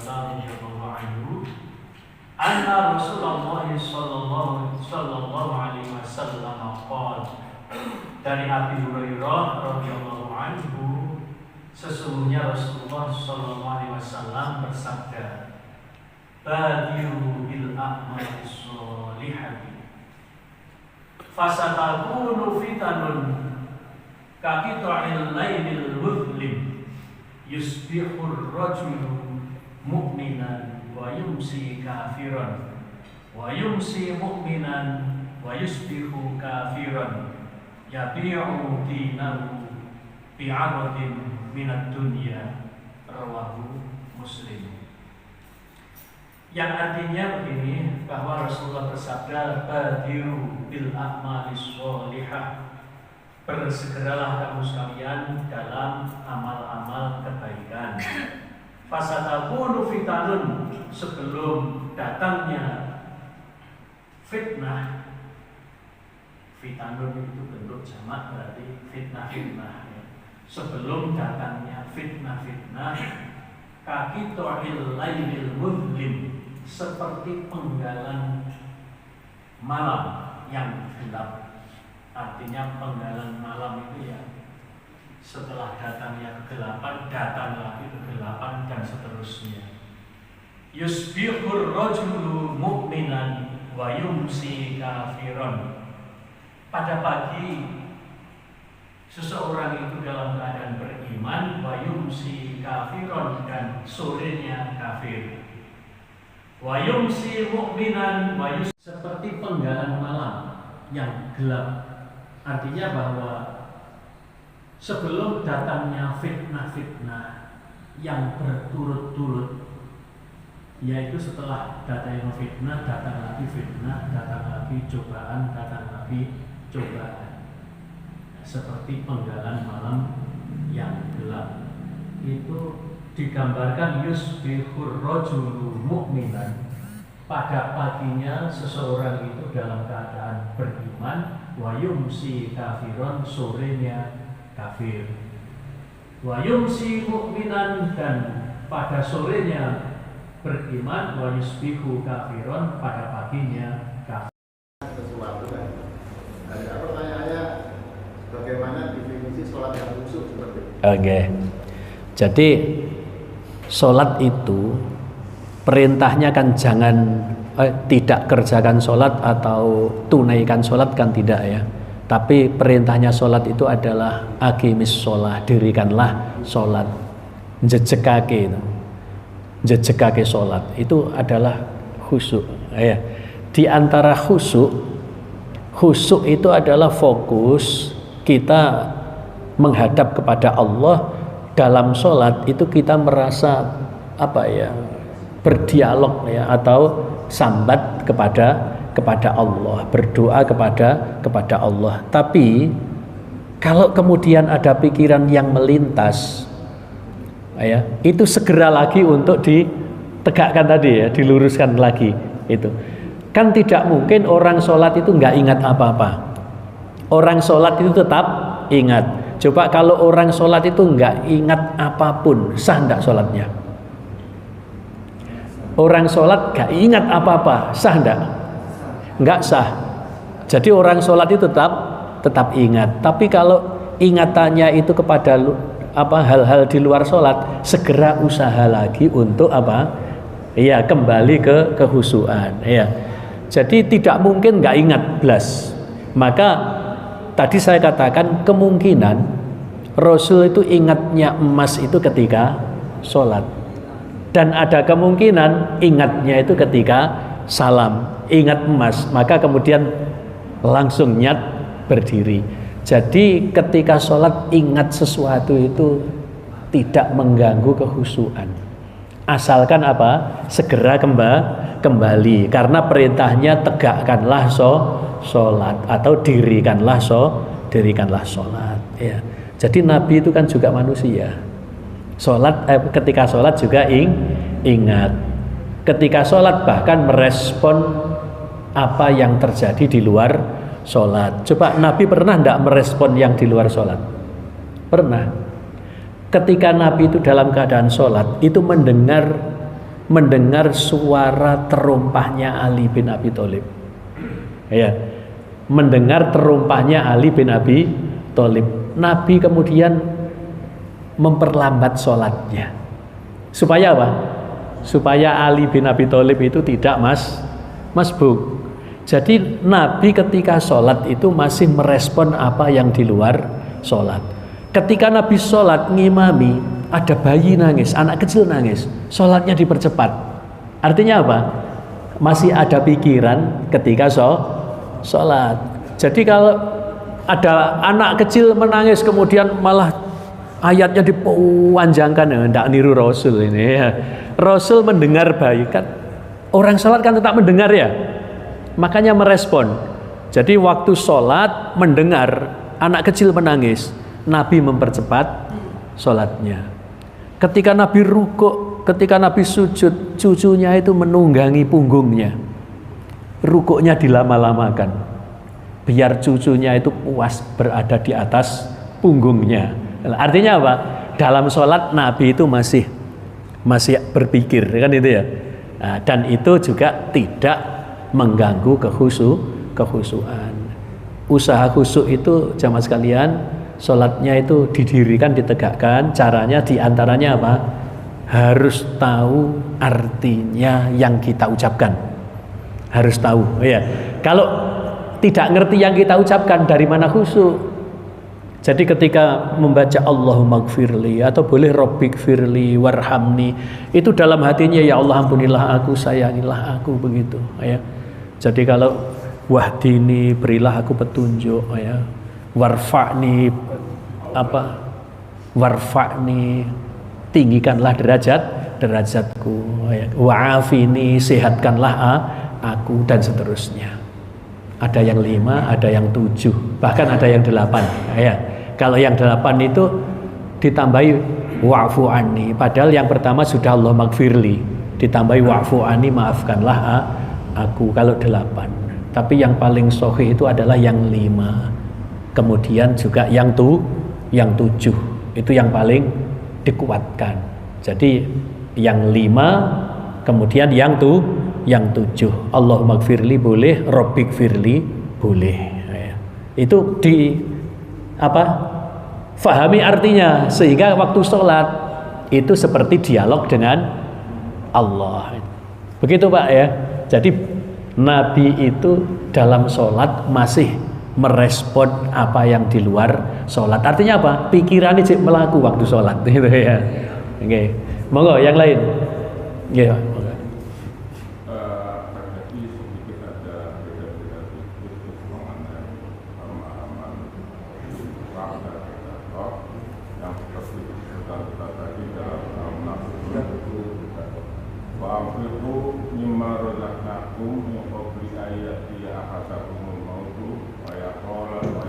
radhiyallahu anhu anna Rasulullah sallallahu alaihi wasallam qala, dari Abi Hurairah radhiyallahu anhu, sesungguhnya Rasulullah sallallahu alaihi wasallam bersabda, badiru bil a'mali sholihati fasatakunu fitanun kaqita'il lailil muzlim yusbihur rajulu mu'minan wa yumsi kafiran wa yumsi mu'minan wa yusbihu kafiran yabi'u dinahu bi'aradin minad dunya, rawahu Muslim. Yang artinya begini, bahwa Rasulullah bersabda, badiru bil a'mali sholihah, bersegeralah kamu sekalian dalam amal-amal kebaikan. Fasatakunu fitanun, sebelum datangnya fitnah. Fitanun itu bentuk jamak, berarti fitnah-fitnah. Sebelum datangnya fitnah-fitnah, kaki to'il lailil muzlim, seperti penggalan malam yang gelap. Artinya penggalan malam itu ya, setelah datangnya kegelapan, datang lagi kegelapan dan seterusnya. Yusbihur rajulu mu'minan wa yumsi kafiran. Pada pagi seseorang itu dalam keadaan beriman, wa yumsi kafiran, dan sorenya kafir. Wa yumsi mu'minan wa yumsi, seperti penggalan malam yang gelap. Artinya bahwa sebelum datangnya fitnah-fitnah yang berturut-turut, yaitu setelah datangnya fitnah, datang lagi fitnah, datang lagi cobaan, datang lagi cobaan. Seperti penggalan malam yang gelap. Itu digambarkan yusbihur rajulu mu'minan, pada paginya seseorang itu dalam keadaan beriman, wa yumsi kafiron, sorenya kafir. Wa yumsi mu'minan, dan pada sorenya beriman, wa yusbihu kafiron, pada paginya kafir. Sesuatu kan. Ada pertanyaannya, bagaimana definisi sholat yang khusyuk seperti itu? Oke. Jadi sholat itu perintahnya kan jangan tidak kerjakan sholat atau tunaikan sholat kan tidak ya. Tapi perintahnya sholat itu adalah aqimis sholat, dirikanlah sholat, jejekake itu, jejekake sholat itu adalah khusyuk ya. Di antara khusyuk itu adalah fokus kita menghadap kepada Allah. Dalam sholat itu kita merasa apa ya, berdialog ya, atau sambat kepada Allah, berdoa kepada Allah. Tapi kalau kemudian ada pikiran yang melintas ya, itu segera lagi untuk ditegakkan tadi ya, diluruskan lagi. Itu kan tidak mungkin orang sholat itu nggak ingat apa-apa. Orang sholat itu tetap ingat. Coba kalau orang sholat itu nggak ingat apapun, sah nggak sholatnya? Orang sholat nggak ingat apa-apa, sah nggak? Nggak sah. Jadi orang sholat itu tetap ingat. Tapi kalau ingatannya itu kepada hal-hal di luar sholat, segera usaha lagi untuk apa? Ya, kembali ke kehusuan. Ya. Jadi tidak mungkin nggak ingat blas. Maka tadi saya katakan kemungkinan Rasul itu ingatnya emas itu ketika sholat, dan ada kemungkinan ingatnya itu ketika salam, ingat emas, maka kemudian langsung niat berdiri. Jadi ketika sholat ingat sesuatu itu tidak mengganggu kehusuan, asalkan apa? Segera kembali, karena perintahnya tegakkanlah sholat atau dirikanlah sholat ya. Jadi Nabi itu kan juga manusia. Ketika sholat juga ingat. Ketika sholat bahkan merespon apa yang terjadi di luar sholat. Coba Nabi pernah tidak merespon yang di luar sholat? Pernah. Ketika Nabi itu dalam keadaan sholat, itu mendengar mendengar suara terumpahnya Ali bin Abi Thalib. Ya, mendengar terumpahnya Ali bin Abi Thalib. Nabi kemudian memperlambat sholatnya. Supaya apa? Supaya Ali bin Abi Thalib itu tidak masbuk. Jadi Nabi ketika sholat itu masih merespon apa yang di luar sholat. Ketika Nabi sholat ngimami, ada bayi nangis, anak kecil nangis, sholatnya dipercepat. Artinya apa? Masih ada pikiran ketika sholat. Jadi kalau ada anak kecil menangis kemudian malah ayatnya dipanjangkan, ya, tidak niru Rasul ini ya. Rasul mendengar bayi, kan orang sholat kan tetap mendengar ya, makanya merespon. Jadi waktu sholat mendengar anak kecil menangis, Nabi mempercepat sholatnya. Ketika Nabi rukuk, ketika Nabi sujud, cucunya itu menunggangi punggungnya, rukuknya dilama-lamakan biar cucunya itu puas berada di atas punggungnya. Artinya apa? Dalam sholat Nabi itu masih berpikir, kan itu ya. Nah, dan itu juga tidak mengganggu kekhusyuan. Usaha khusyuk itu jamaah sekalian, sholatnya itu didirikan, ditegakkan. Caranya diantaranya apa? Harus tahu artinya yang kita ucapkan. Harus tahu. Ya. Kalau tidak ngerti yang kita ucapkan, dari mana khusyuk? Jadi ketika membaca Allahumma gfirli atau boleh Rabbik firli warhamni, itu dalam hatinya ya Allah ampunilah aku, sayangilah aku, begitu ya. Jadi kalau wahdini, berilah aku petunjuk ya. Warfa'ni warfa'ni, tinggikanlah derajatku ya. Wa'afini, sehatkanlah aku, dan seterusnya. Ada yang 5, ada yang 7, bahkan ada yang 8 ya. Kalau yang 8 itu ditambahi wa'fu anni, padahal yang pertama sudah Allah magfirli, ditambahi wa'fu anni, maafkanlah aku. Kalau 8, tapi yang paling sahih itu adalah yang 5, kemudian juga yang 7, itu yang paling dikuatkan. Jadi yang 5, kemudian yang 7. Allahumma gfirli boleh, Rabbik firli boleh ya. Itu fahami artinya, sehingga waktu sholat itu seperti dialog dengan Allah. Begitu Pak ya. Jadi Nabi itu dalam sholat masih merespon apa yang di luar sholat. Artinya apa? Pikirannya cek melaku waktu sholat gitu ya. Oke, monggo yang lain. Ya.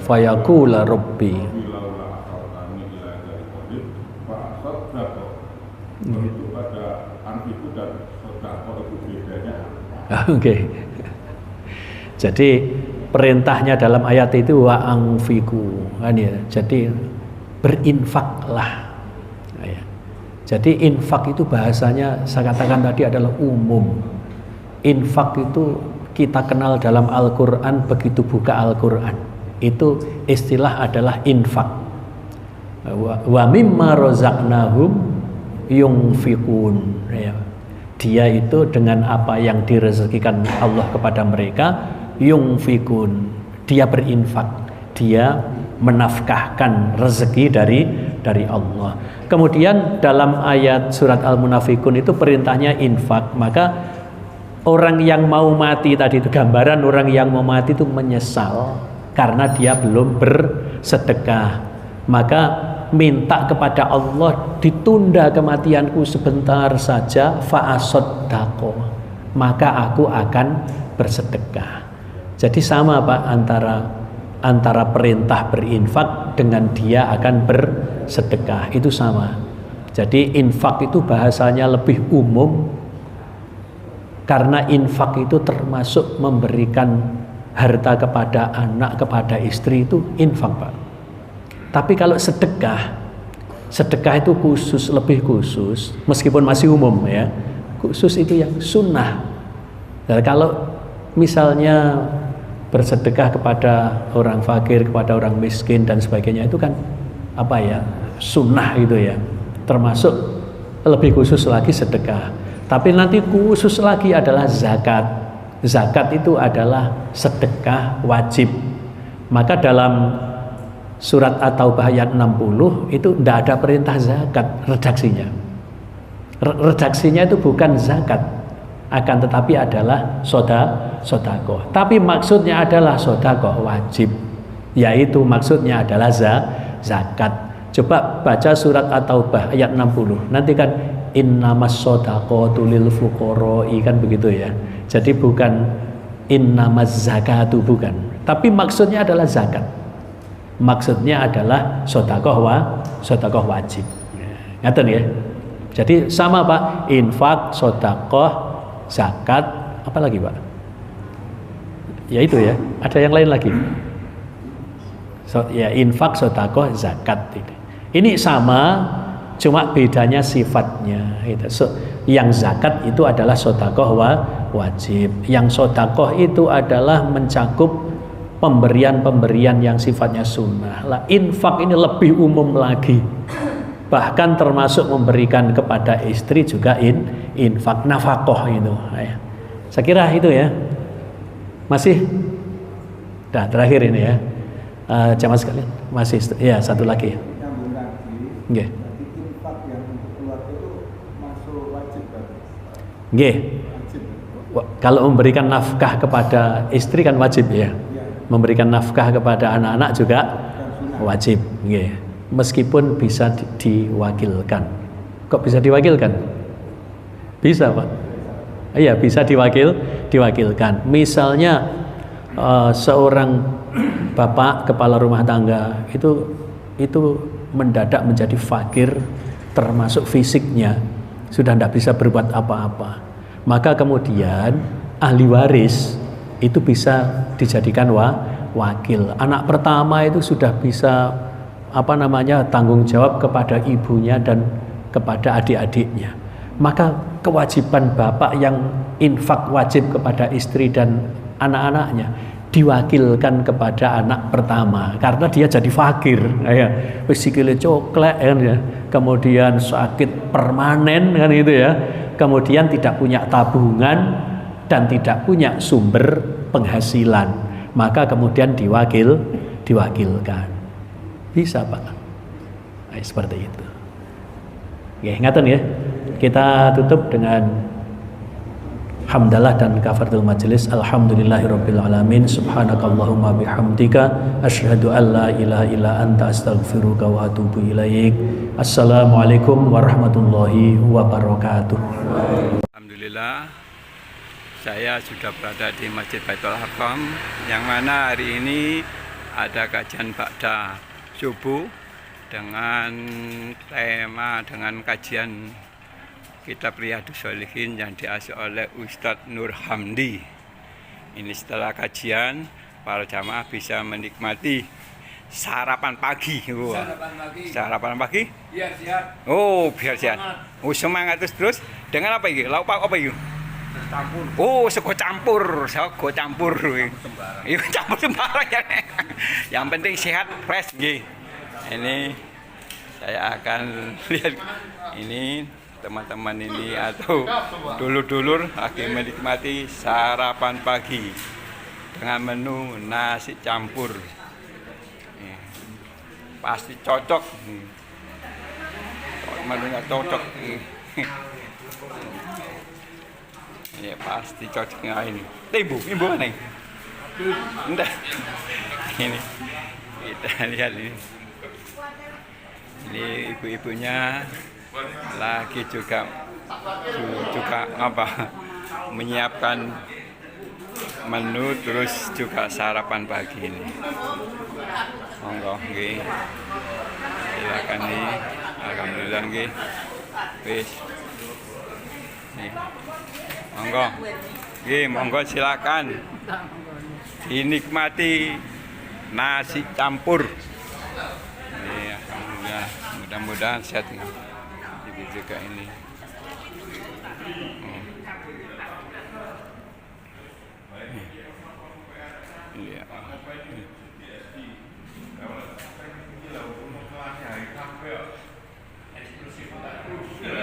Fayaqula Rabbi. Oke. Jadi perintahnya dalam ayat itu wa anfiku, kan ya. Jadi berinfaklah. Jadi infak itu bahasanya saya katakan tadi adalah umum. Infak itu kita kenal dalam Al-Quran, begitu buka Al-Quran itu istilah adalah infak. Wa mimma razaqnahum yunfikun ya. Dia itu dengan apa yang direzekikan Allah kepada mereka, yunfikun, dia berinfak, dia menafkahkan rezeki dari Allah. Kemudian dalam ayat surat Al-Munafikun itu perintahnya infak, maka orang yang mau mati tadi itu gambaran orang yang mau mati itu menyesal karena dia belum bersedekah, maka minta kepada Allah ditunda kematianku sebentar saja, fa'asoddaqo, maka aku akan bersedekah. Jadi sama Pak, antara perintah berinfak dengan dia akan bersedekah itu sama. Jadi infak itu bahasanya lebih umum, karena infak itu termasuk memberikan harta kepada anak, kepada istri, itu infak Pak. Tapi kalau sedekah itu khusus, lebih khusus, meskipun masih umum ya, khusus itu yang sunnah. Nah, kalau misalnya bersedekah kepada orang fakir, kepada orang miskin dan sebagainya, itu kan apa ya, sunnah gitu ya, termasuk lebih khusus lagi sedekah. Tapi nanti khusus lagi adalah zakat. Zakat itu adalah sedekah wajib. Maka dalam surat At-Taubah ayat 60 itu tidak ada perintah zakat redaksinya. Redaksinya itu bukan zakat, akan tetapi adalah sodakoh. Tapi maksudnya adalah sodakoh wajib, yaitu maksudnya adalah zakat. Coba baca surat At-Taubah ayat 60. Nanti kan innamas sodaqatu lil fuqara'i, kan begitu ya. Jadi bukan innamaz zakatu, bukan. Tapi maksudnya adalah zakat. Maksudnya adalah sodakoh wajib. Ngaten ya. Jadi sama Pak, infak, sodakoh, zakat, apa lagi Pak? Ya itu ya. Ada yang lain lagi? Ya infak, sodakoh, zakat. Ini sama, cuma bedanya sifatnya. Yang zakat itu adalah sodakoh wajib. Yang sodakoh itu adalah mencakup pemberian-pemberian yang sifatnya sunnah. Lah infak ini lebih umum lagi. Bahkan termasuk memberikan kepada istri juga infak, nafkah itu. Saya kira itu ya. Masih? Nah, terakhir ini ya. Jamaah sekalian, masih ya satu lagi. Nyambung lagi. Nggih. Berarti infak yang untuk keluarga itu masuk wajib berarti? Nggih. Wajib. Kalau memberikan nafkah kepada istri kan wajib ya. Memberikan nafkah kepada anak-anak juga wajib. Nggih. Meskipun bisa diwakilkan. Kok bisa diwakilkan? Bisa Pak. Iya, bisa diwakilkan. Misalnya seorang bapak kepala rumah tangga itu mendadak menjadi fakir, termasuk fisiknya sudah tidak bisa berbuat apa-apa. Maka kemudian ahli waris itu bisa dijadikan wakil. Anak pertama itu sudah bisa tanggung jawab kepada ibunya dan kepada adik-adiknya. Maka kewajiban bapak yang infak wajib kepada istri dan anak-anaknya diwakilkan kepada anak pertama karena dia jadi fakir, ya, sikile coklek ya, kemudian sakit permanen kan itu ya, kemudian tidak punya tabungan dan tidak punya sumber penghasilan, maka kemudian diwakilkan. Bisa Pak. Nah, seperti itu. Oke, ingatan ya. Kita tutup dengan hamdalah dan kafaratul majelis. Alhamdulillahirabbil alamin. Subhanakallahumma bihamdika asyhadu an la ilaha illa anta astaghfiruka wa atubu ilaik. Assalamualaikum warahmatullahi wabarakatuh. Alhamdulillah, saya sudah berada di Masjid Baitul Arqam, yang mana hari ini ada kajian ba'da subuh dengan kajian kitab Riyadhus Shalihin yang diasuh oleh Ustadz Nur Hamdi. Ini setelah kajian, para jamaah bisa menikmati sarapan pagi. Sarapan pagi? Biar sehat. Oh, biar sehat. Oh, semangat terus. Dengan apa ini? Lauk apa ini? Campur. Oh, sego campur. Iya, campur sembarang ya. Yang penting sehat, fresh nggih. Ini saya akan lihat ini teman-teman ini atau dulur-dulur lagi menikmati sarapan pagi dengan menu nasi campur. Pasti cocok. Menunya cocok. Ya pasti cocoknya ini. Ibu mana? Entah. Ini kita lihat ini. Ini ibu-ibunya lagi juga menyiapkan menu, terus juga sarapan pagi ini. Monggo nggih. Silakan nih. Alhamdulillah nggih. Wis. Nih. Monggo. Nggih, monggo silakan. Dinikmati nasi campur. Nih, alhamdulillah. Mudah-mudahan sehat. Ini juga ini. Iya. Kalau saya kira umum kelasnya hari sampai eksklusif tak